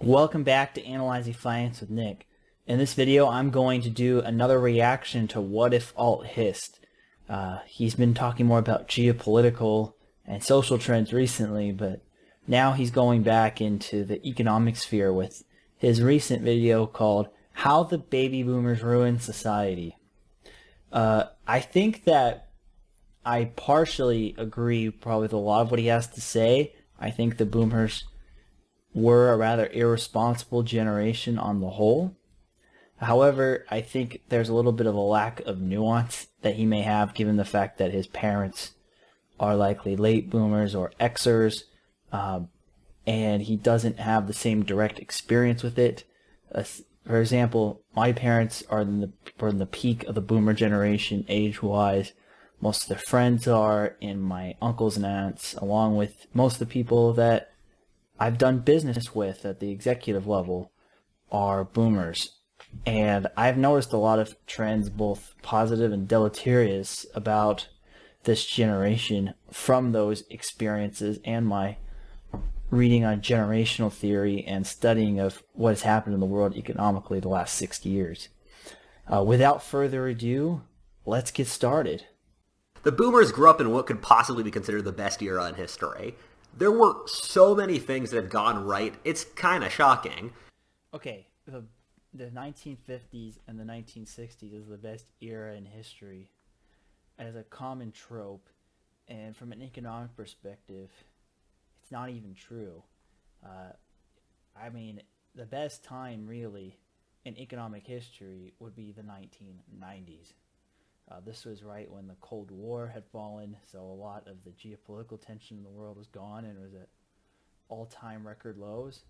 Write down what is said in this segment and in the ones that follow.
Welcome back to Analyzing Finance with Nick. In this video, I'm going to do another reaction to WhatifAltHist. He's been talking more about geopolitical and social trends recently, but now he's going back into the economic sphere with his recent video called How the Baby Boomers Ruined Society. I think that I partially agree probably with a lot of what he has to say. I think the boomers were a rather irresponsible generation on the whole. However, I think there's a little bit of a lack of nuance that he may have given the fact that his parents are likely late boomers or Xers, and he doesn't have the same direct experience with it. For example, my parents were in the peak of the boomer generation age-wise. Most of their friends are, and my uncles and aunts, along with most of the people that I've done business with at the executive level, are boomers. And I've noticed a lot of trends, both positive and deleterious, about this generation from those experiences and my reading on generational theory and studying of what has happened in the world economically the last 60 years. Without further ado, let's get started. The boomers grew up in what could possibly be considered the best era in history. There were so many things that had gone right, it's kind of shocking. Okay, the 1950s and the 1960s is the best era in history as a common trope, and from an economic perspective, it's not even true. I mean, the best time really in economic history would be the 1990s. This was right when the Cold War had fallen, so a lot of the geopolitical tension in the world was gone and was at all-time record lows.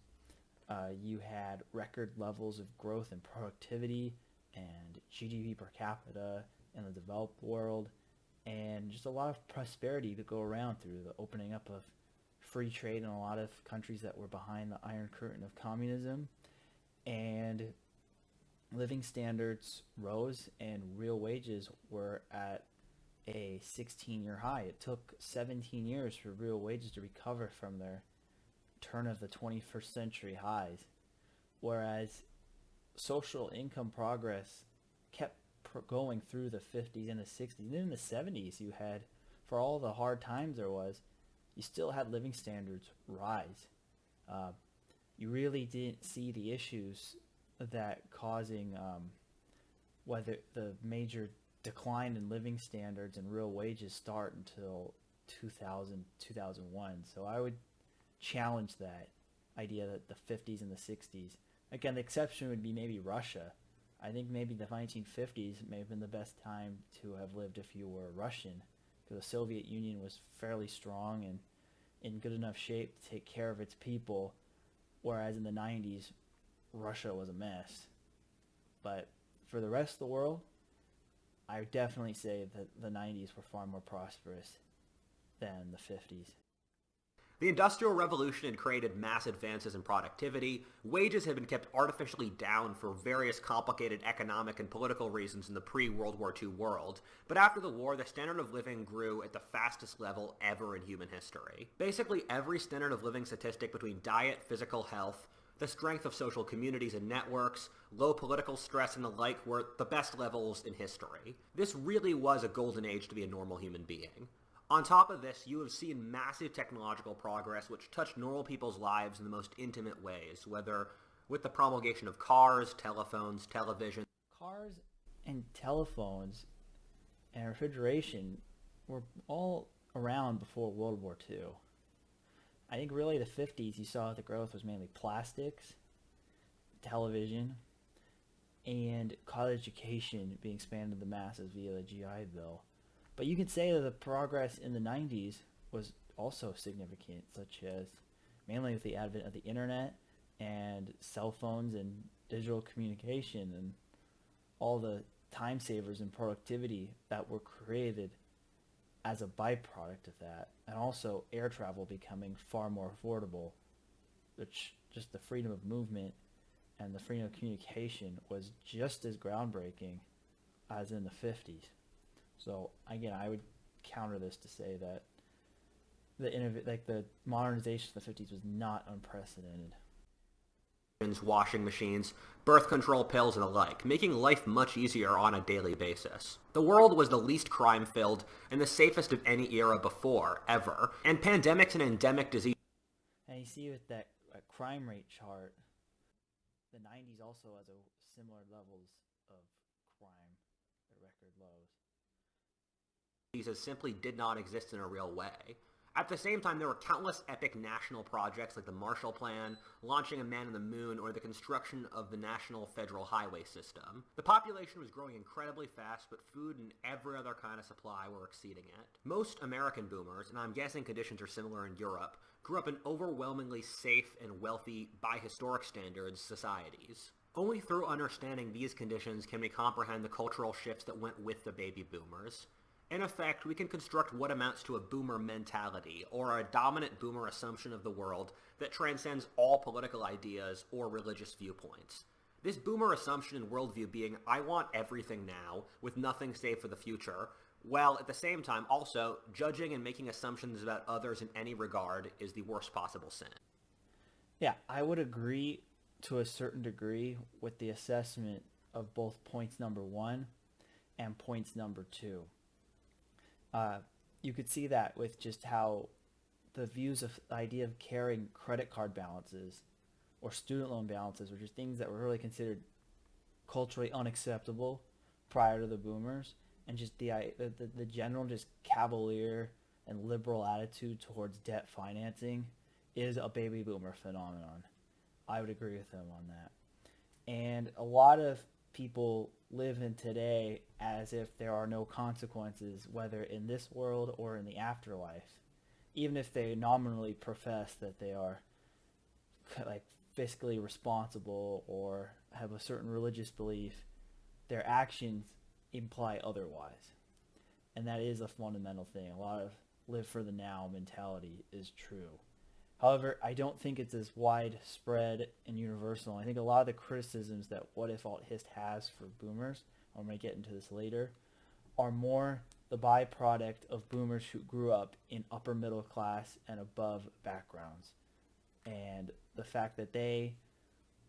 You had record levels of growth and productivity and GDP per capita in the developed world, and just a lot of prosperity to go around through the opening up of free trade in a lot of countries that were behind the Iron Curtain of communism, and living standards rose and real wages were at a 16-year high. It took 17 years for real wages to recover from their turn of the 21st century highs, whereas social income progress kept going through the 50s and the 60s. And in the 70s, you had, for all the hard times there was, you still had living standards rise. You really didn't see the issues that causing whether the major decline in living standards and real wages start until 2000, 2001. So I would challenge that idea that the 50s and the 60s. Again, the exception would be maybe Russia. I think maybe the 1950s may have been the best time to have lived if you were Russian, because the Soviet Union was fairly strong and in good enough shape to take care of its people, whereas in the 90s, Russia was a mess. But for the rest of the world, I would definitely say that the 90s were far more prosperous than the 50s. The Industrial Revolution had created mass advances in productivity. Wages had been kept artificially down for various complicated economic and political reasons in the pre-World War II world. But after the war, the standard of living grew at the fastest level ever in human history. Basically, every standard of living statistic between diet, physical health, the strength of social communities and networks, low political stress, and the like were at the best levels in history. This really was a golden age to be a normal human being. On top of this, you have seen massive technological progress which touched normal people's lives in the most intimate ways, whether with the promulgation of cars, telephones, television. Cars and telephones and refrigeration were all around before World War II. I think really the 50s you saw the growth was mainly plastics, television, and college education being expanded to the masses via the GI Bill. But you can say that the progress in the 90s was also significant, such as mainly with the advent of the internet and cell phones and digital communication and all the time savers and productivity that were created as a byproduct of that, and also air travel becoming far more affordable, which just the freedom of movement and the freedom of communication was just as groundbreaking as in the 50s. So again, I would counter this to say that the modernization of the 50s was not unprecedented. washing machines, birth control pills, and the like, making life much easier on a daily basis. The world was the least crime-filled and the safest of any era before, ever, and pandemics and endemic disease. And you see with that crime rate chart, the 90s also has a similar levels of crime at record lows. Diseases simply did not exist in a real way. At the same time, there were countless epic national projects like the Marshall Plan, launching a man on the moon, or the construction of the National Federal Highway System. The population was growing incredibly fast, but food and every other kind of supply were exceeding it. Most American boomers, and I'm guessing conditions are similar in Europe, grew up in overwhelmingly safe and wealthy, by historic standards, societies. Only through understanding these conditions can we comprehend the cultural shifts that went with the baby boomers. In effect, we can construct what amounts to a boomer mentality, or a dominant boomer assumption of the world that transcends all political ideas or religious viewpoints. This boomer assumption and worldview being, I want everything now, with nothing saved for the future, while at the same time also, judging and making assumptions about others in any regard is the worst possible sin. Yeah, I would agree to a certain degree with the assessment of both points number 1 and points number 2. You could see that with just how the views of the idea of carrying credit card balances or student loan balances, which are things that were really considered culturally unacceptable prior to the boomers, and just the general just cavalier and liberal attitude towards debt financing is a baby boomer phenomenon. I would agree with him on that. And a lot of people live in today as if there are no consequences, whether in this world or in the afterlife, even if they nominally profess that they are like fiscally responsible or have a certain religious belief. Their actions imply otherwise, and that is a fundamental thing. A lot of live for the now mentality is true. However, I don't think it's as widespread and universal. I think a lot of the criticisms that WhatifAltHist has for boomers, I'm going to get into this later, are more the byproduct of boomers who grew up in upper middle class and above backgrounds. And the fact that they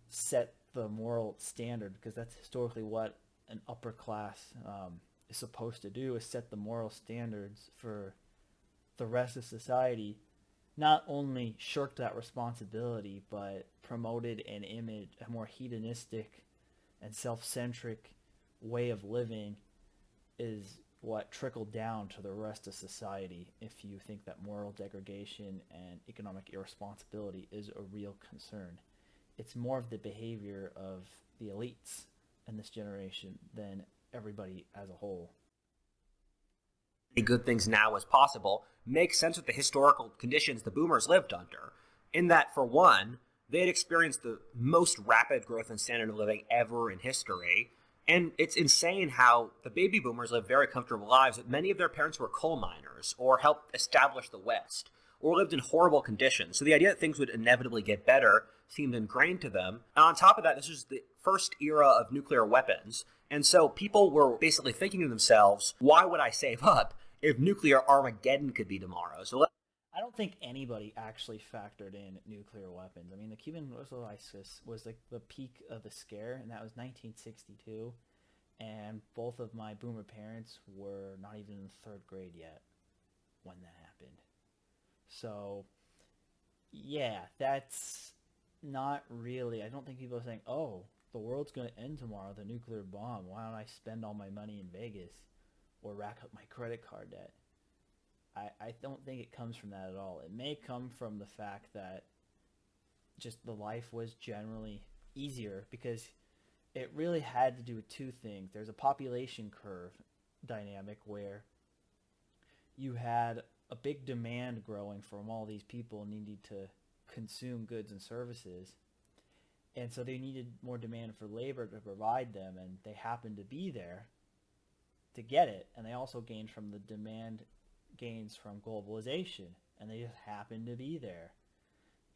set the moral standard, because that's historically what an upper class is supposed to do, is set the moral standards for the rest of society, not only shirked that responsibility, but promoted an image, a more hedonistic and self-centric way of living is what trickled down to the rest of society if you think that moral degradation and economic irresponsibility is a real concern. It's more of the behavior of the elites in this generation than everybody as a whole. Good things now as possible makes sense with the historical conditions the boomers lived under, in that, for one, they had experienced the most rapid growth in standard of living ever in history, and it's insane how the baby boomers lived very comfortable lives, but many of their parents were coal miners, or helped establish the West, or lived in horrible conditions, so the idea that things would inevitably get better seemed ingrained to them. And on top of that, this was the first era of nuclear weapons, and so people were basically thinking to themselves, why would I save up if nuclear Armageddon could be tomorrow? I don't think anybody actually factored in nuclear weapons. I mean, the Cuban Missile Crisis was like the peak of the scare, and that was 1962. And both of my boomer parents were not even in third grade yet when that happened. So, yeah, that's not really. I don't think people are saying, "Oh, the world's going to end tomorrow, the nuclear bomb. Why don't I spend all my money in Vegas or rack up my credit card debt?" I don't think it comes from that at all. It may come from the fact that just the life was generally easier, because it really had to do with two things. There's a population curve dynamic where you had a big demand growing from all these people needing to consume goods and services. And so they needed more demand for labor to provide them, and they happened to be there to get it. And they also gained from the demand gains from globalization, and they just happened to be there.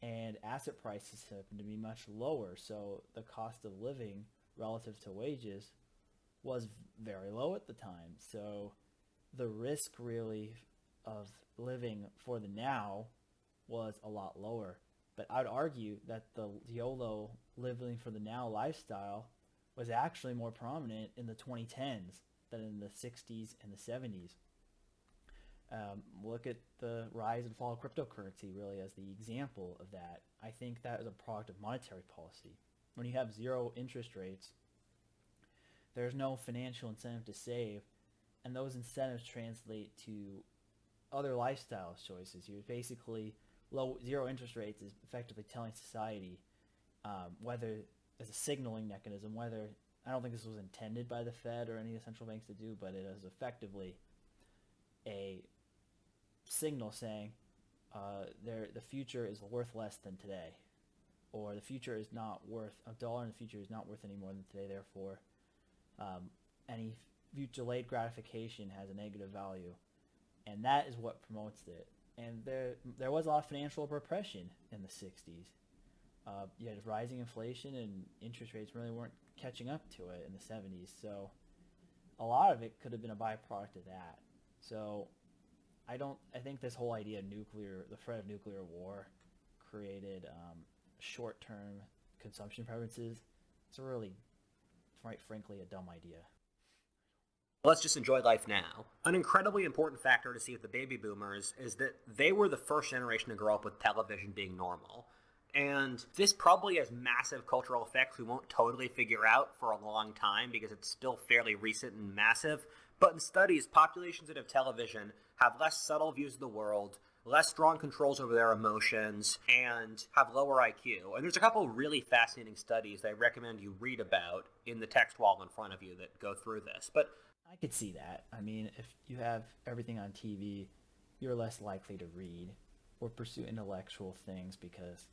And asset prices happen to be much lower, so the cost of living relative to wages was very low at the time. So the risk really of living for the now was a lot lower. But I'd argue that the YOLO living for the now lifestyle was actually more prominent in the 2010s than in the 60s and the 70s. Look at the rise and fall of cryptocurrency really as the example of that. I think that is a product of monetary policy. When you have zero interest rates, there's no financial incentive to save, and those incentives translate to other lifestyle choices. You're basically zero interest rates is effectively telling society whether as a signaling mechanism, whether I don't think this was intended by the Fed or any of the central banks to do, but it is effectively a signal saying the future is worth less than today, or the future is not worth a dollar in the future is not worth any more than today. Therefore, any delayed gratification has a negative value, and that is what promotes it. And there was a lot of financial repression in the 60s. You had rising inflation, and interest rates really weren't catching up to it in the 70s. So a lot of it could have been a byproduct of that. So I think this whole idea of the threat of nuclear war created short-term consumption preferences. It's a really, quite frankly, a dumb idea. Let's just enjoy life now. An incredibly important factor to see with the baby boomers is that they were the first generation to grow up with television being normal. And this probably has massive cultural effects we won't totally figure out for a long time because it's still fairly recent and massive. But in studies, populations that have television have less subtle views of the world, less strong controls over their emotions, and have lower IQ. And there's a couple of really fascinating studies that I recommend you read about in the text wall in front of you that go through this. But I could see that. I mean, if you have everything on TV, you're less likely to read or pursue intellectual things because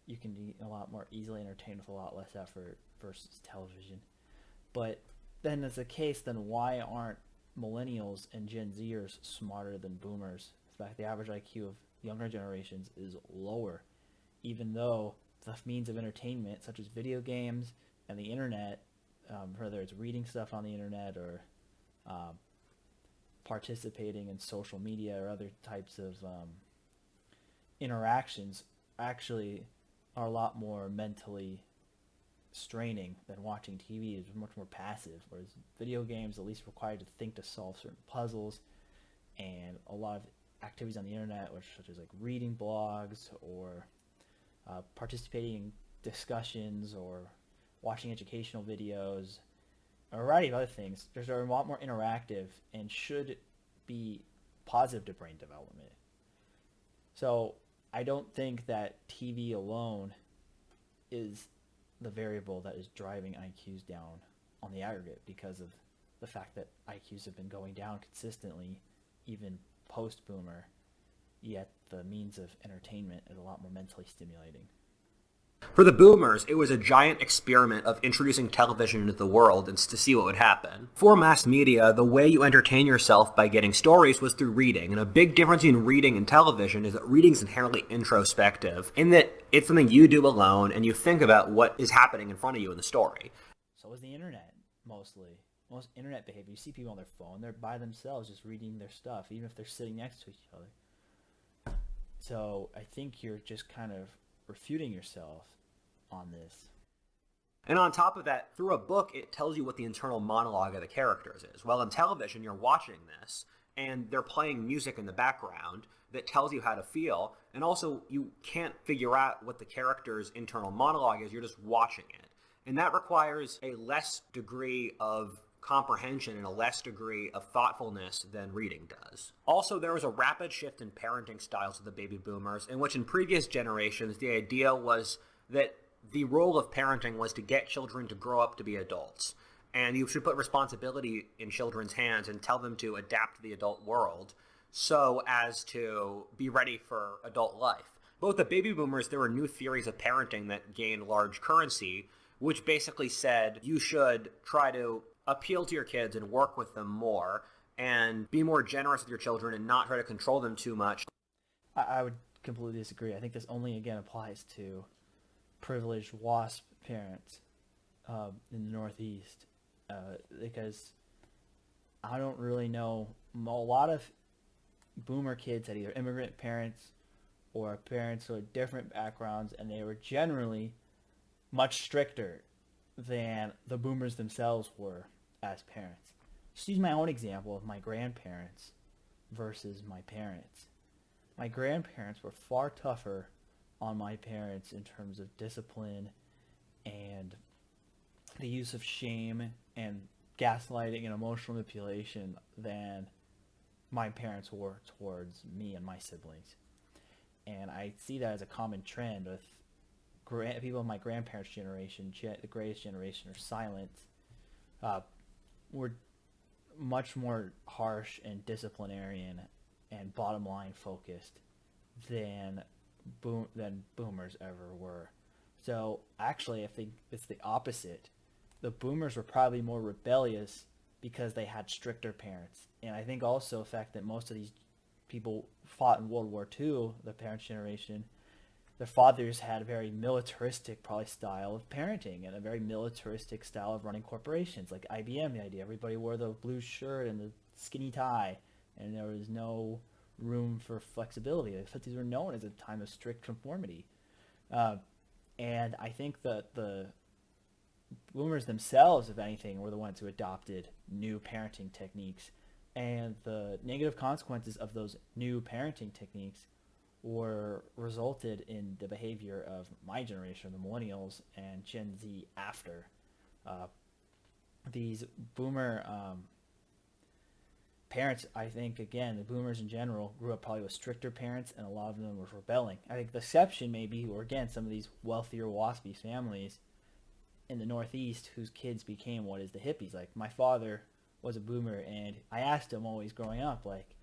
you can be a lot more easily entertained with a lot less effort versus television. But then as a case, then why aren't millennials and Gen Zers smarter than boomers? In fact, the average IQ of younger generations is lower, even though the means of entertainment, such as video games and the internet, whether it's reading stuff on the internet or participating in social media or other types of interactions, actually are a lot more mentally straining than watching TV. Is much more passive, whereas video games at least require you to think to solve certain puzzles, and a lot of activities on the internet, such as like reading blogs or participating in discussions or watching educational videos, a variety of other things. They're a lot more interactive and should be positive to brain development. So I don't think that TV alone is the variable that is driving IQs down on the aggregate, because of the fact that IQs have been going down consistently, even post-boomer, yet the means of entertainment is a lot more mentally stimulating. for the boomers, it was a giant experiment of introducing television into the world and to see what would happen. For mass media, the way you entertain yourself by getting stories was through reading, and a big difference between reading and television is that reading is inherently introspective, in that it's something you do alone and you think about what is happening in front of you in the story. So is the internet, mostly. Most internet behavior, you see people on their phone, they're by themselves just reading their stuff, even if they're sitting next to each other. So I think you're just kind of refuting yourself on this. And on top of that, through a book, it tells you what the internal monologue of the characters is. Well, in television, you're watching this, and they're playing music in the background that tells you how to feel, and also you can't figure out what the character's internal monologue is, you're just watching it. And that requires a less degree of comprehension and a less degree of thoughtfulness than reading does. Also, there was a rapid shift in parenting styles of the baby boomers, in which in previous generations, the idea was that the role of parenting was to get children to grow up to be adults. And you should put responsibility in children's hands and tell them to adapt to the adult world so as to be ready for adult life. But with the baby boomers, there were new theories of parenting that gained large currency, which basically said you should try to appeal to your kids and work with them more and be more generous with your children and not try to control them too much. I would completely disagree. I think this only, again, applies to privileged WASP parents in the Northeast, because I don't really know. A lot of boomer kids had either immigrant parents or parents who had different backgrounds, and they were generally much stricter than the boomers themselves were as parents. Just use my own example of my grandparents versus my parents. My grandparents were far tougher on my parents in terms of discipline and the use of shame and gaslighting and emotional manipulation than my parents were towards me and my siblings. And I see that as a common trend with people of my grandparents' generation, the greatest generation, are silent. Were much more harsh and disciplinarian and bottom line focused than boomers ever were. So actually, I think it's the opposite. The boomers were probably more rebellious because they had stricter parents. And I think also the fact that most of these people fought in World War II, the parents' generation, their fathers had a very militaristic probably style of parenting and a very militaristic style of running corporations. Like IBM, the idea everybody wore the blue shirt and the skinny tie, and there was no room for flexibility. The 50s were known as a time of strict conformity. And I think that the boomers themselves, if anything, were the ones who adopted new parenting techniques. And the negative consequences of those new parenting techniques were resulted in the behavior of my generation, the millennials, and Gen Z after. These boomer parents, I think, again, the boomers in general grew up probably with stricter parents, and a lot of them were rebelling. I think the exception maybe, or again, some of these wealthier WASPy families in the Northeast whose kids became what is the hippies. Like my father was a boomer, and I asked him always growing up, like,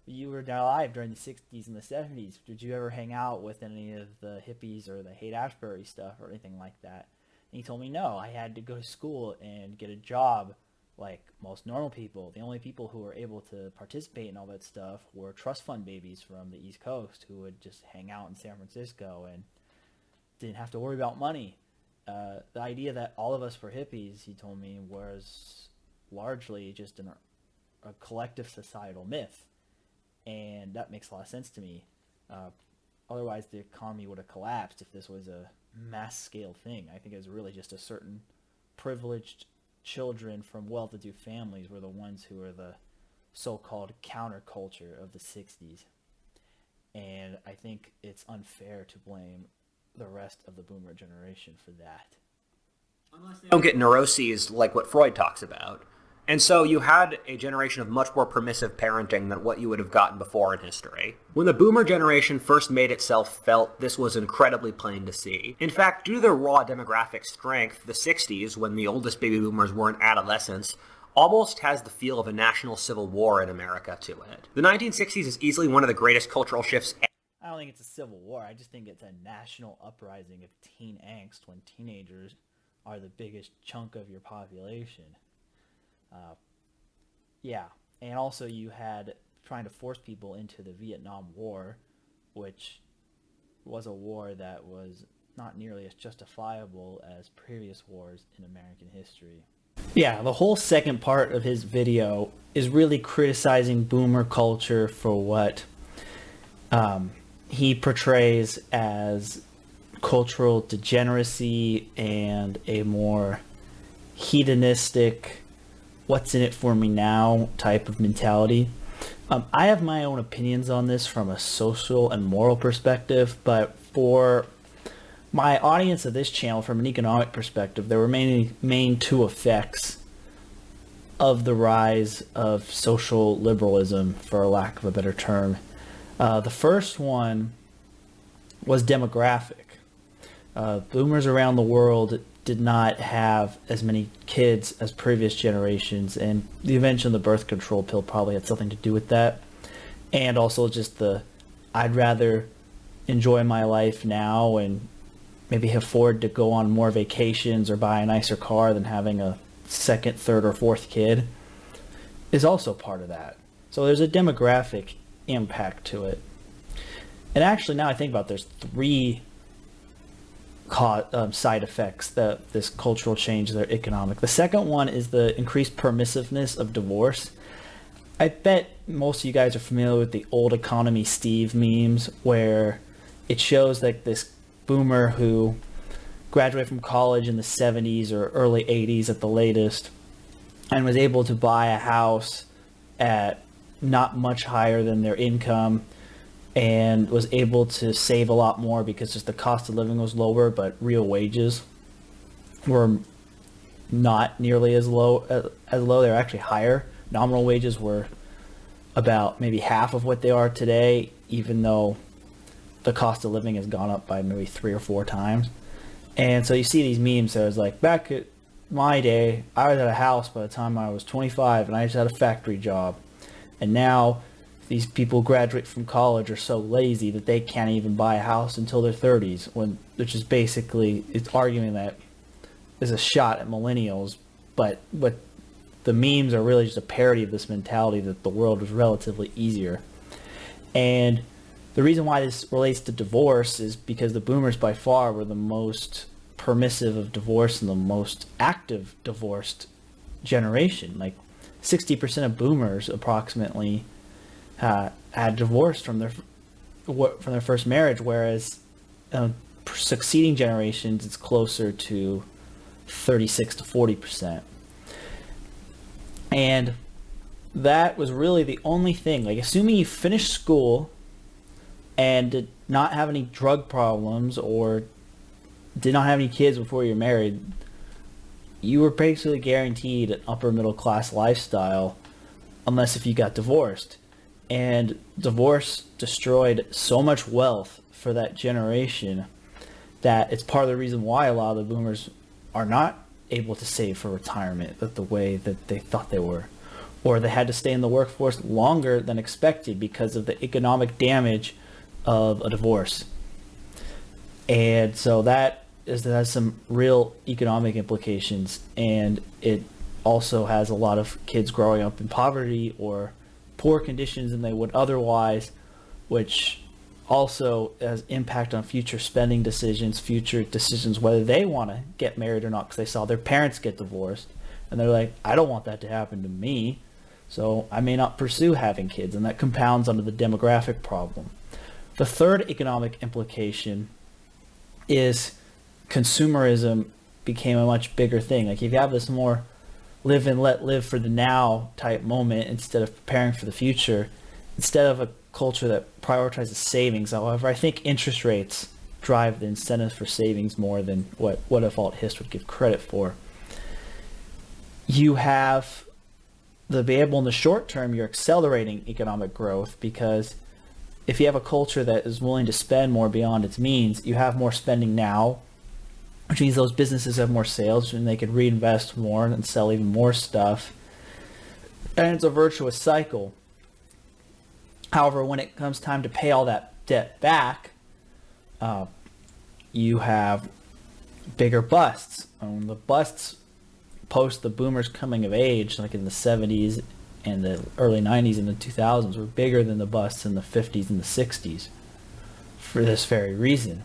you were alive during the 60s and the 70s. Did you ever hang out with any of the hippies or the Haight-Ashbury stuff or anything like that? And he told me no. I had to go to school and get a job like most normal people. The only people who were able to participate in all that stuff were trust fund babies from the East Coast who would just hang out in San Francisco and didn't have to worry about money. The idea that all of us were hippies, he told me, was largely just a collective societal myth. And that makes a lot of sense to me. Otherwise, the economy would have collapsed if this was a mass-scale thing. I think it was really just a certain privileged children from well-to-do families were the ones who were the so-called counterculture of the 60s. And I think it's unfair to blame the rest of the boomer generation for that. Unless they don't get neuroses like what Freud talks about. And so you had a generation of much more permissive parenting than what you would have gotten before in history. When the boomer generation first made itself felt, this was incredibly plain to see. In fact, due to their raw demographic strength, the 60s, when the oldest baby boomers were in adolescence, almost has the feel of a national civil war in America to it. The 1960s is easily one of the greatest cultural shifts. I don't think it's a civil war. I just think it's a national uprising of teen angst when teenagers are the biggest chunk of your population. And also you had trying to force people into the Vietnam War, which was a war that was not nearly as justifiable as previous wars in American history. Yeah, the whole second part of his video is really criticizing boomer culture for what he portrays as cultural degeneracy and a more hedonistic, what's in it for me now type of mentality. I have my own opinions on this from a social and moral perspective, but for my audience of this channel, from an economic perspective, there were main two effects of the rise of social liberalism, for lack of a better term. The first one was demographic. Boomers around the world did not have as many kids as previous generations, and the invention of the birth control pill probably had something to do with that. And also just I'd rather enjoy my life now and maybe afford to go on more vacations or buy a nicer car than having a second, third, or fourth kid is also part of that. So there's a demographic impact to it. And actually, now I think about it, there's three side effects that this cultural change that are economic. The second one is the increased permissiveness of divorce. I bet most of you guys are familiar with the old economy Steve memes where it shows like this boomer who graduated from college in the 70s or early 80s at the latest and was able to buy a house at not much higher than their income and was able to save a lot more because just the cost of living was lower, but real wages were not nearly as low. They were actually higher. Nominal wages were about maybe half of what they are today, even though the cost of living has gone up by maybe 3 or 4 times. And so you see these memes that was like, back at my day, I was at a house by the time I was 25 and I just had a factory job. And now these people graduate from college are so lazy that they can't even buy a house until their 30s, which is basically, it's arguing that is a shot at millennials, but what the memes are really just a parody of this mentality that the world was relatively easier. And the reason why this relates to divorce is because the boomers by far were the most permissive of divorce and the most active divorced generation. Like 60% of boomers approximately had divorced from their first marriage, whereas succeeding generations it's closer to 36 to 40%. And that was really the only thing. Like, assuming you finished school and did not have any drug problems or did not have any kids before you're married, you were basically guaranteed an upper middle class lifestyle, unless if you got divorced. And divorce destroyed so much wealth for that generation that it's part of the reason why a lot of the boomers are not able to save for retirement the way that they thought they were, or they had to stay in the workforce longer than expected because of the economic damage of a divorce. And so that has some real economic implications, and it also has a lot of kids growing up in poverty or poor conditions than they would otherwise, which also has impact on future spending decisions, future decisions whether they want to get married or not, because they saw their parents get divorced and they're like, I don't want that to happen to me, so I may not pursue having kids, and that compounds under the demographic problem. The third economic implication is consumerism became a much bigger thing. Like, if you have this more live and let live for the now type moment instead of preparing for the future, instead of a culture that prioritizes savings. However, I think interest rates drive the incentives for savings more than what WhatifAltHist would give credit for. You have be able in the short term, you're accelerating economic growth, because if you have a culture that is willing to spend more beyond its means, you have more spending now, which means those businesses have more sales and they could reinvest more and sell even more stuff. And it's a virtuous cycle. However, when it comes time to pay all that debt back, you have bigger busts. The busts post the boomers coming of age, like in the 70s and the early 90s and the 2000s, were bigger than the busts in the 50s and the 60s for this very reason.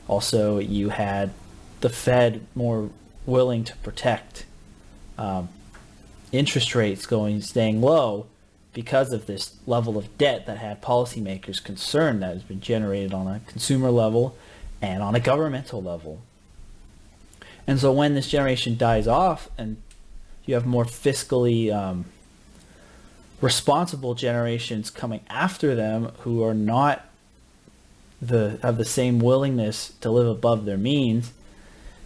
Also, you had the Fed more willing to protect interest rates staying low because of this level of debt that had policymakers concerned that has been generated on a consumer level and on a governmental level. And so when this generation dies off and you have more fiscally responsible generations coming after them who are not have the same willingness to live above their means,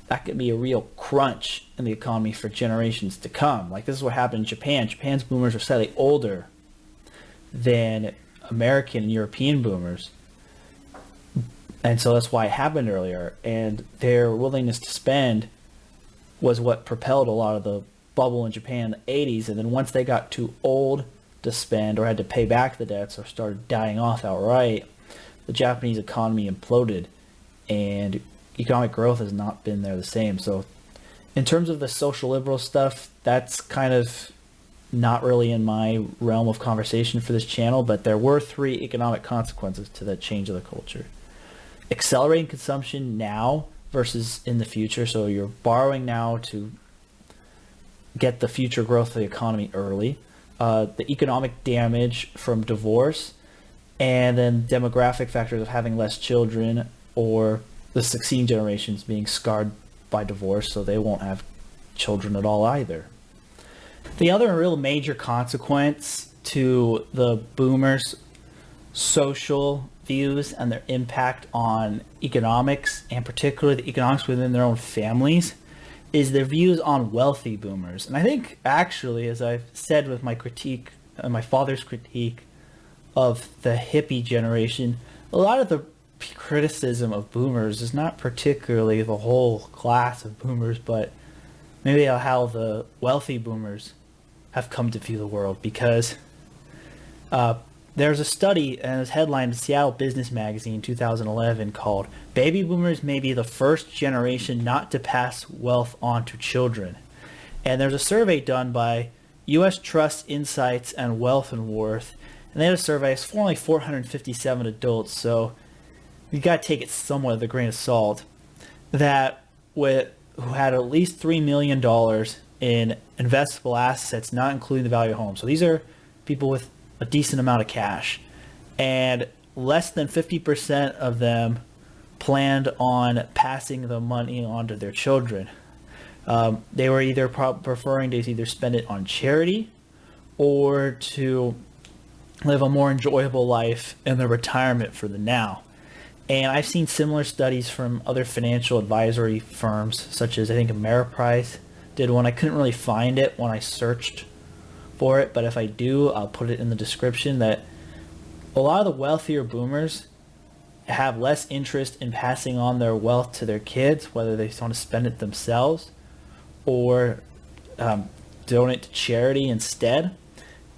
that could be a real crunch in the economy for generations to come. Like, this is what happened in Japan. Japan's boomers are slightly older than American and European boomers. And so that's why it happened earlier. And their willingness to spend was what propelled a lot of the bubble in Japan in the 80s. And then once they got too old to spend or had to pay back the debts or started dying off outright, the Japanese economy imploded and economic growth has not been there the same. So in terms of the social liberal stuff, that's kind of not really in my realm of conversation for this channel, but there were 3 economic consequences to that change of the culture. Accelerating consumption now versus in the future. So you're borrowing now to get the future growth of the economy early. The economic damage from divorce and then demographic factors of having less children, or the succeeding generations being scarred by divorce, so they won't have children at all either. The other real major consequence to the boomers' social views and their impact on economics, and particularly the economics within their own families, is their views on wealthy boomers. And I think, actually, as I've said with my critique, my father's critique of the hippie generation, a lot of the criticism of boomers is not particularly the whole class of boomers, but maybe how the wealthy boomers have come to view the world. Because there's a study, and it's headlined in Seattle Business Magazine 2011, called "Baby Boomers May Be the First Generation Not to Pass Wealth On to Children." And there's a survey done by U.S. Trust Insights and Wealth and Worth, and they had a survey of only 457 adults, so you got to take it somewhat with a grain of salt, who had at least $3 million in investable assets, not including the value of home. So these are people with a decent amount of cash, and less than 50% of them planned on passing the money on to their children. They were either preferring to either spend it on charity or to live a more enjoyable life in their retirement for the now. And I've seen similar studies from other financial advisory firms, such as I think Ameriprise did one. I couldn't really find it when I searched for it, but if I do, I'll put it in the description, that a lot of the wealthier boomers have less interest in passing on their wealth to their kids, whether they want to spend it themselves or donate to charity instead.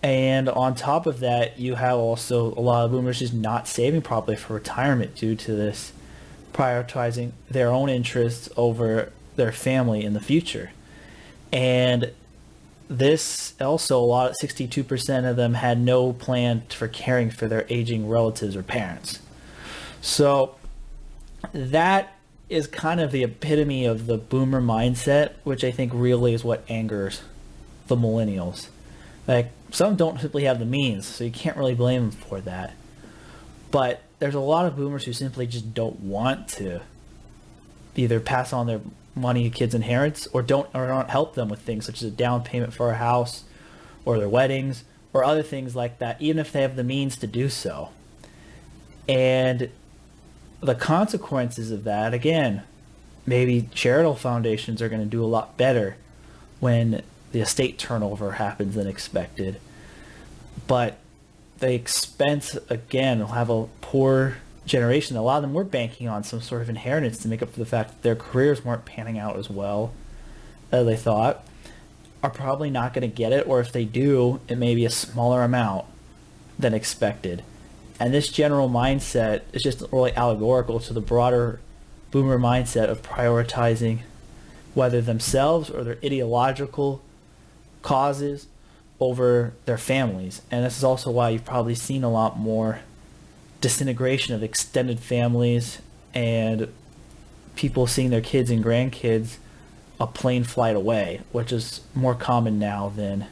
And on top of that, you have also a lot of boomers just not saving properly for retirement due to this prioritizing their own interests over their family in the future. And this also, 62% of them had no plan for caring for their aging relatives or parents. So that is kind of the epitome of the boomer mindset, which I think really is what angers the millennials. Like, some don't simply have the means, so you can't really blame them for that. But there's a lot of boomers who simply just don't want to either pass on their money to kids' inheritance, or don't help them with things such as a down payment for a house or their weddings or other things like that, even if they have the means to do so. And the consequences of that, again, maybe charitable foundations are going to do a lot better when the estate turnover happens than expected. But the expense, again, will have a poor generation. A lot of them were banking on some sort of inheritance to make up for the fact that their careers weren't panning out as well as they thought, are probably not going to get it, or if they do, it may be a smaller amount than expected. And this general mindset is just really allegorical to the broader boomer mindset of prioritizing whether themselves or their ideological causes over their families. And this is also why you've probably seen a lot more disintegration of extended families and people seeing their kids and grandkids a plane flight away, which is more common now than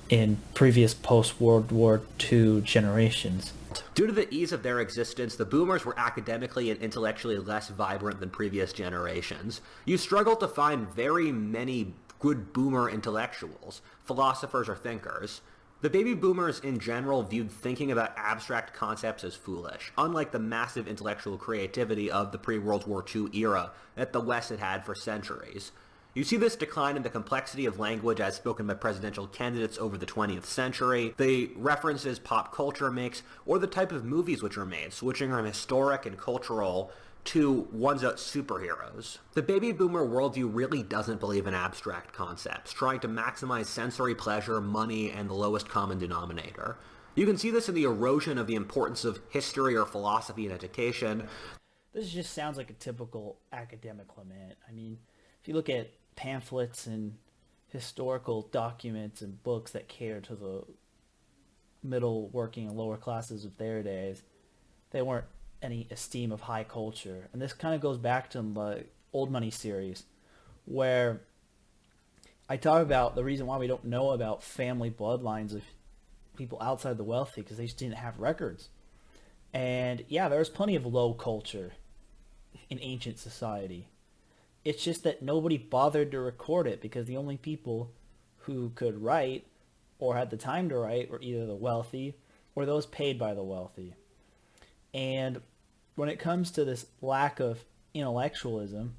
in previous post-World War II generations. Due to the ease of their existence, the boomers were academically and intellectually less vibrant than previous generations. You struggled to find very many good boomer intellectuals, philosophers or thinkers. The baby boomers in general viewed thinking about abstract concepts as foolish, unlike the massive intellectual creativity of the pre-World War II era that the West had had for centuries. You see this decline in the complexity of language as spoken by presidential candidates over the 20th century, the references pop culture makes, or the type of movies which are made, switching from historic and cultural to ones about superheroes. The baby boomer worldview really doesn't believe in abstract concepts, trying to maximize sensory pleasure, money, and the lowest common denominator. You can see this in the erosion of the importance of history or philosophy in education. This just sounds like a typical academic lament. I mean, if you look at pamphlets and historical documents and books that cater to the middle, working, and lower classes of their days, they weren't any esteem of high culture. And this kind of goes back to the Old Money series, where I talk about the reason why we don't know about family bloodlines of people outside the wealthy because they just didn't have records. And yeah, there was plenty of low culture in ancient society. It's just that nobody bothered to record it because the only people who could write or had the time to write were either the wealthy or those paid by the wealthy. And when it comes to this lack of intellectualism,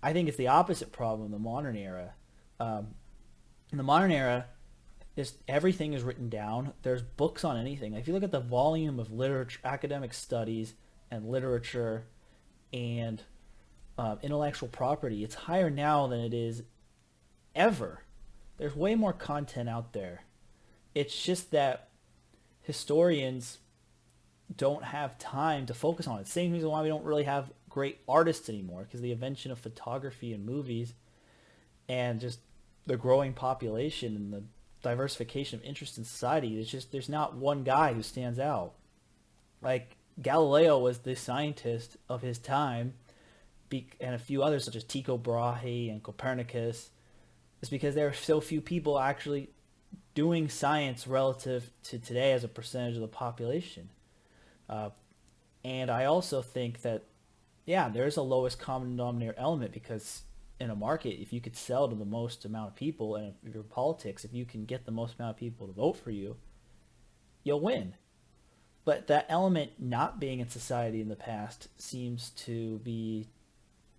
I think it's the opposite problem in the modern era. In the modern era, everything is written down. There's books on anything. If you look at the volume of literature, academic studies, and literature, and intellectual property, it's higher now than it is ever. There's way more content out there. It's just that historians don't have time to focus on it. Same reason why we don't really have great artists anymore, because the invention of photography and movies and just the growing population and the diversification of interest in society, there's not one guy who stands out. Like Galileo was the scientist of his time, and a few others such as Tycho Brahe and Copernicus. It's because there are so few people actually doing science relative to today as a percentage of the population. And I also think that, yeah, there's a lowest common denominator element, because in a market, if you could sell to the most amount of people, and if your politics, if you can get the most amount of people to vote for you, you'll win. But that element not being in society in the past seems to be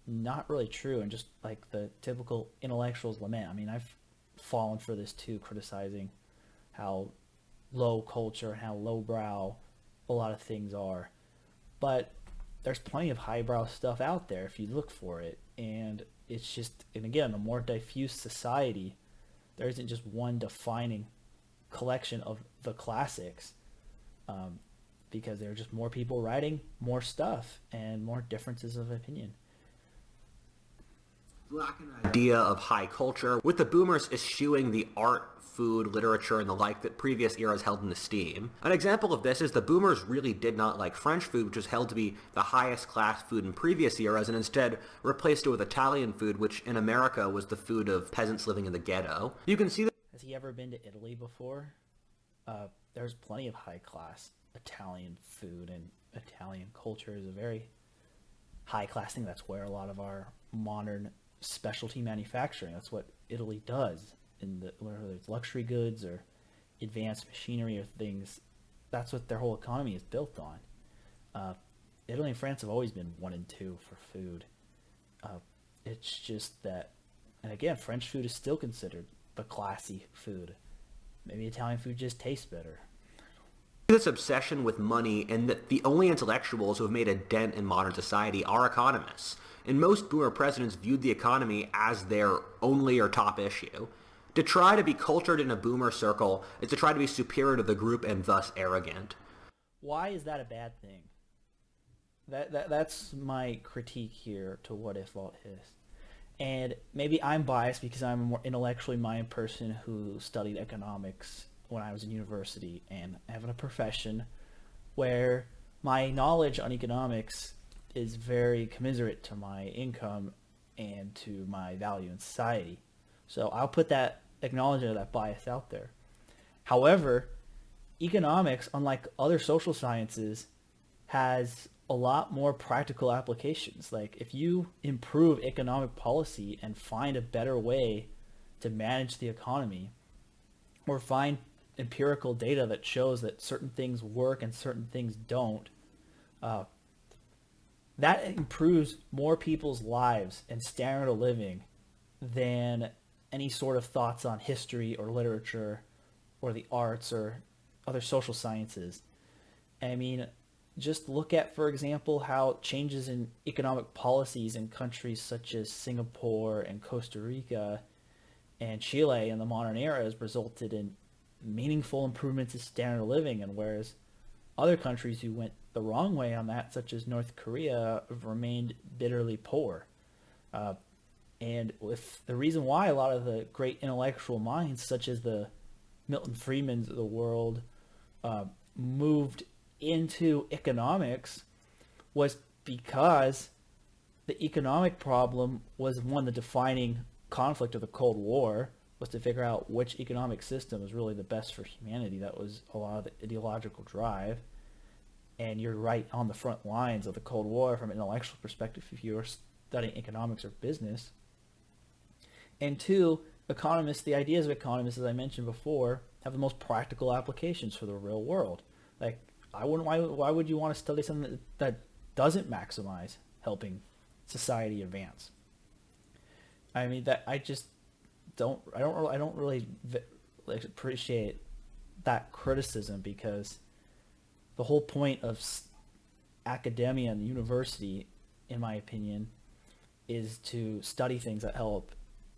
not really true, and just like the typical intellectuals lament. I mean, I've fallen for this too, criticizing how low culture and how lowbrow a lot of things are. But there's plenty of highbrow stuff out there if you look for it. And it's just, and again, a more diffuse society, there isn't just one defining collection of the classics, because there are just more people writing more stuff and more differences of opinion. Idea of high culture, with the boomers eschewing the art, food, literature, and the like that previous eras held in esteem. An example of this is the boomers really did not like French food, which was held to be the highest class food in previous eras, and instead replaced it with Italian food, which in America was the food of peasants living in the ghetto. You can see that. Has he ever been to Italy before? There's plenty of high class Italian food, and Italian culture is a very high class thing. That's where a lot of our modern specialty manufacturing, that's what Italy does, whether it's luxury goods or advanced machinery or things, that's what their whole economy is built on. Italy and France have always been 1 and 2 for food. It's just that, and again, French food is still considered the classy food. Maybe Italian food just tastes better. This obsession with money, and that the only intellectuals who have made a dent in modern society are economists. And most boomer presidents viewed the economy as their only or top issue. To try to be cultured in a boomer circle is to try to be superior to the group and thus arrogant. Why is that a bad thing? That's my critique here to WhatifAltHist. And maybe I'm biased because I'm a more intellectually minded person who studied economics when I was in university, and I have a profession where my knowledge on economics is very commiserate to my income and to my value in society. So I'll put that acknowledgement of that bias out there. However, economics, unlike other social sciences, has a lot more practical applications. Like if you improve economic policy and find a better way to manage the economy, or find empirical data that shows that certain things work and certain things don't, that improves more people's lives and standard of living than any sort of thoughts on history or literature or the arts or other social sciences. I mean, just look at, for example, how changes in economic policies in countries such as Singapore and Costa Rica and Chile in the modern era has resulted in meaningful improvements in standard of living, and whereas other countries who went the wrong way on that, such as North Korea, have remained bitterly poor. And with the reason why a lot of the great intellectual minds, such as the Milton Friedmans of the world, moved into economics, was because the economic problem was, one, the defining conflict of the Cold War, was to figure out which economic system was really the best for humanity. That was a lot of the ideological drive. And you're right on the front lines of the Cold War from an intellectual perspective if you were studying economics or business. And two, economists, the ideas of economists, as I mentioned before, have the most practical applications for the real world. Like, why would you want to study something that doesn't maximize helping society advance? I mean, that I just I don't really like appreciate that criticism, because the whole point of academia and university, in my opinion, is to study things that help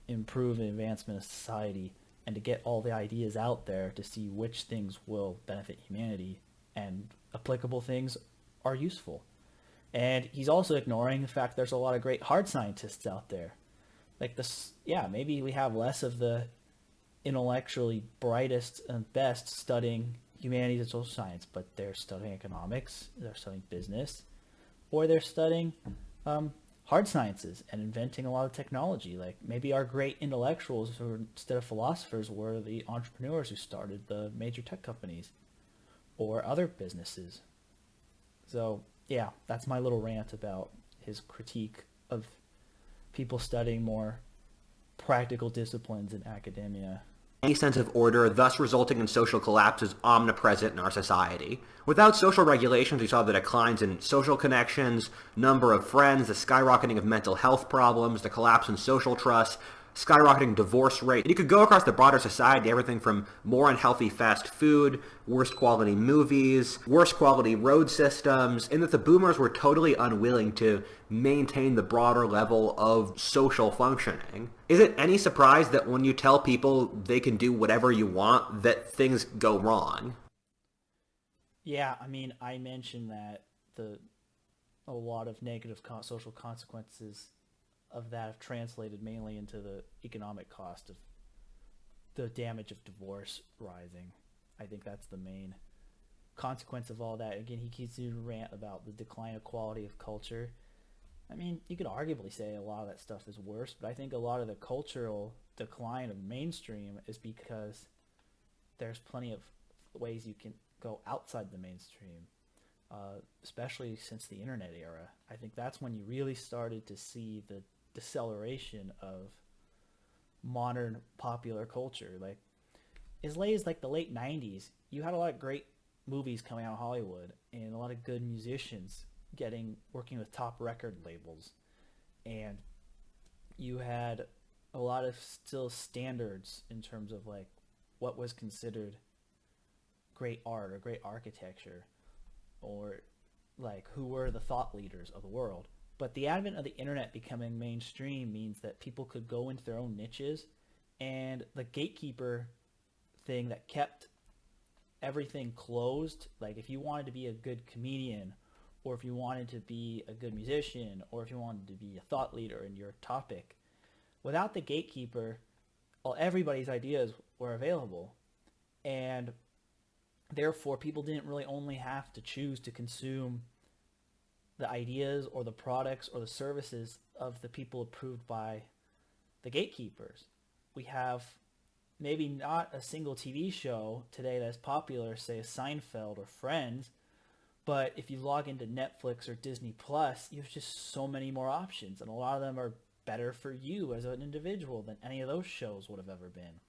improve the advancement of society, and to get all the ideas out there to see which things will benefit humanity and applicable things are useful. And he's also ignoring the fact there's a lot of great hard scientists out there. Like this, yeah, maybe we have less of the intellectually brightest and best studying humanities and social science, but they're studying economics, they're studying business, or they're studying hard sciences and inventing a lot of technology. Like maybe our great intellectuals, who instead of philosophers, were the entrepreneurs who started the major tech companies or other businesses. So yeah, that's my little rant about his critique of people studying more practical disciplines in academia. Any sense of order, thus resulting in social collapse, is omnipresent in our society. Without social regulations, we saw the declines in social connections, number of friends, the skyrocketing of mental health problems, the collapse in social trust, skyrocketing divorce rate. And you could go across the broader society, everything from more unhealthy fast food, worse quality movies, worse quality road systems, and that the boomers were totally unwilling to maintain the broader level of social functioning. Is it any surprise that when you tell people they can do whatever you want, that things go wrong? Yeah, I mean, I mentioned that a lot of negative social consequences of that have translated mainly into the economic cost of the damage of divorce rising. I think that's the main consequence of all that. Again, he keeps doing a rant about the decline of quality of culture. I mean, you could arguably say a lot of that stuff is worse, but I think a lot of the cultural decline of mainstream is because there's plenty of ways you can go outside the mainstream, especially since the internet era. I think that's when you really started to see the deceleration of modern popular culture. Like as late as like the late 90s, you had a lot of great movies coming out of Hollywood and a lot of good musicians working with top record labels, and you had a lot of still standards in terms of like what was considered great art or great architecture, or like who were the thought leaders of the world. But the advent of the internet becoming mainstream means that people could go into their own niches, and the gatekeeper thing that kept everything closed, like if you wanted to be a good comedian, or if you wanted to be a good musician, or if you wanted to be a thought leader in your topic, without the gatekeeper, well, everybody's ideas were available. And therefore, people didn't really only have to choose to consume the ideas or the products or the services of the people approved by the gatekeepers. We have maybe not a single TV show today that's popular, say a Seinfeld or Friends, but if you log into Netflix or Disney Plus, you have just so many more options, and a lot of them are better for you as an individual than any of those shows would have ever been.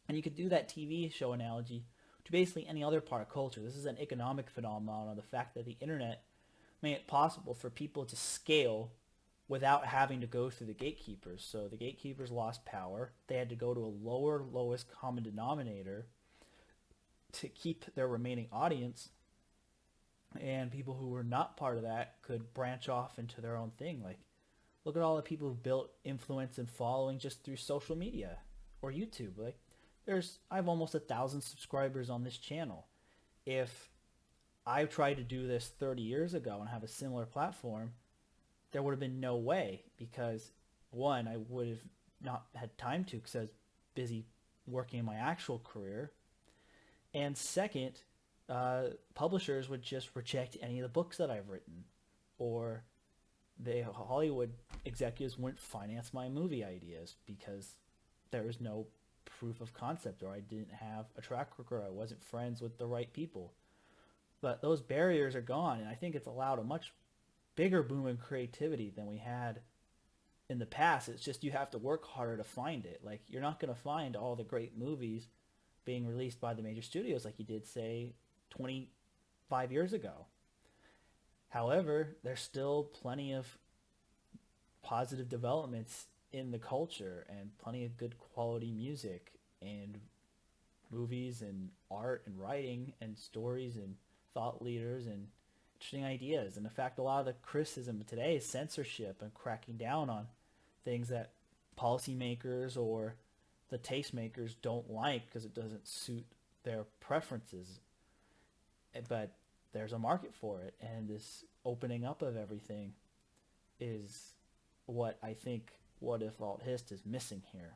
And you could do that TV show analogy to basically any other part of culture. This is an economic phenomenon, the fact that the internet made it possible for people to scale without having to go through the gatekeepers. So the gatekeepers lost power. They had to go to a lowest common denominator to keep their remaining audience. And people who were not part of that could branch off into their own thing. Like, look at all the people who've built influence and following just through social media or YouTube. Like, I have almost 1,000 subscribers on this channel. If I tried to do this 30 years ago and have a similar platform, there would have been no way, because one, I would have not had time to because I was busy working in my actual career. And second, publishers would just reject any of the books that I've written, or the Hollywood executives wouldn't finance my movie ideas because there was no proof of concept, or I didn't have a track record, I wasn't friends with the right people. But those barriers are gone, and I think it's allowed a much bigger boom in creativity than we had in the past. It's just you have to work harder to find it. Like, you're not going to find all the great movies being released by the major studios like you did, say, 25 years ago. However, there's still plenty of positive developments in the culture and plenty of good quality music and movies and art and writing and stories and thought leaders and interesting ideas. And in fact, a lot of the criticism today is censorship and cracking down on things that policymakers or the tastemakers don't like because it doesn't suit their preferences. But there's a market for it, and this opening up of everything is what I think WhatifAltHist is missing here.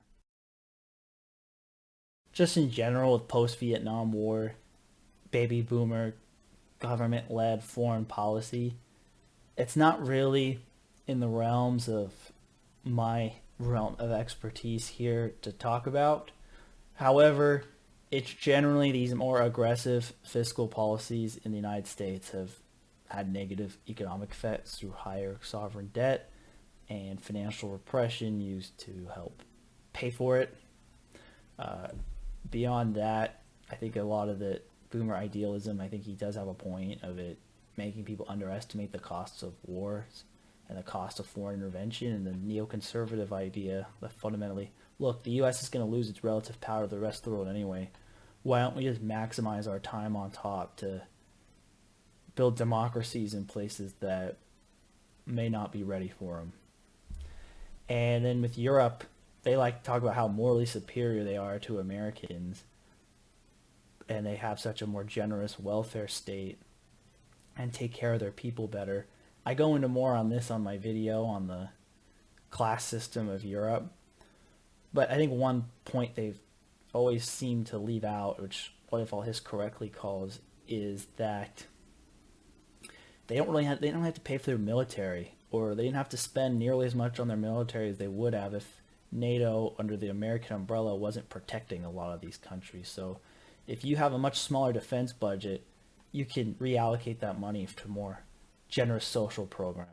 Just in general, with post-Vietnam War, baby boomer, government-led foreign policy, it's not really in the realms of my realm of expertise here to talk about. However, it's generally these more aggressive fiscal policies in the United States have had negative economic effects through higher sovereign debt and financial repression used to help pay for it. Beyond that, I think a lot of the boomer idealism, I think he does have a point of it making people underestimate the costs of wars and the cost of foreign intervention, and the neoconservative idea that fundamentally, look, the U.S. is going to lose its relative power to the rest of the world anyway. Why don't we just maximize our time on top to build democracies in places that may not be ready for them? And then with Europe, they like to talk about how morally superior they are to Americans, and they have such a more generous welfare state and take care of their people better. I go into more on this on my video on the class system of Europe, but I think one point they've always seemed to leave out, which WhatifAltHist correctly calls, is that they don't have to pay for their military, or they didn't have to spend nearly as much on their military as they would have if NATO under the American umbrella wasn't protecting a lot of these countries. So if you have a much smaller defense budget, you can reallocate that money to more generous social programs.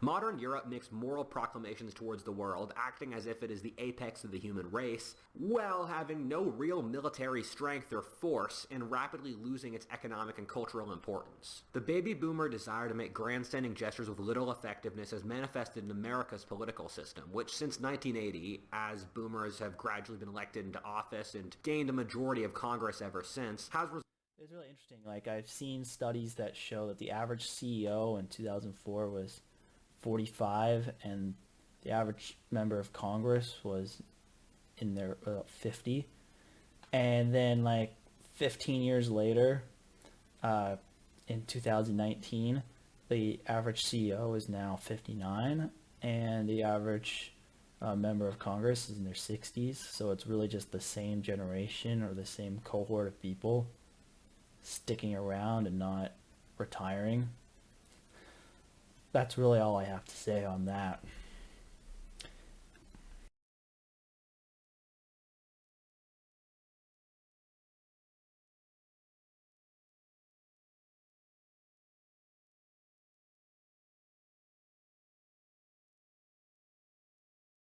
Modern Europe makes moral proclamations towards the world, acting as if it is the apex of the human race, while having no real military strength or force and rapidly losing its economic and cultural importance. The baby boomer desire to make grandstanding gestures with little effectiveness is manifested in America's political system, which since 1980, as boomers have gradually been elected into office and gained a majority of Congress ever since, has It's really interesting. Like, I've seen studies that show that the average CEO in 2004 was 45, and the average member of Congress was in their 50. And then, like, 15 years later, in 2019, the average CEO is now 59, and the average member of Congress is in their 60s. So it's really just the same generation or the same cohort of people sticking around and not retiring. That's really all I have to say on that.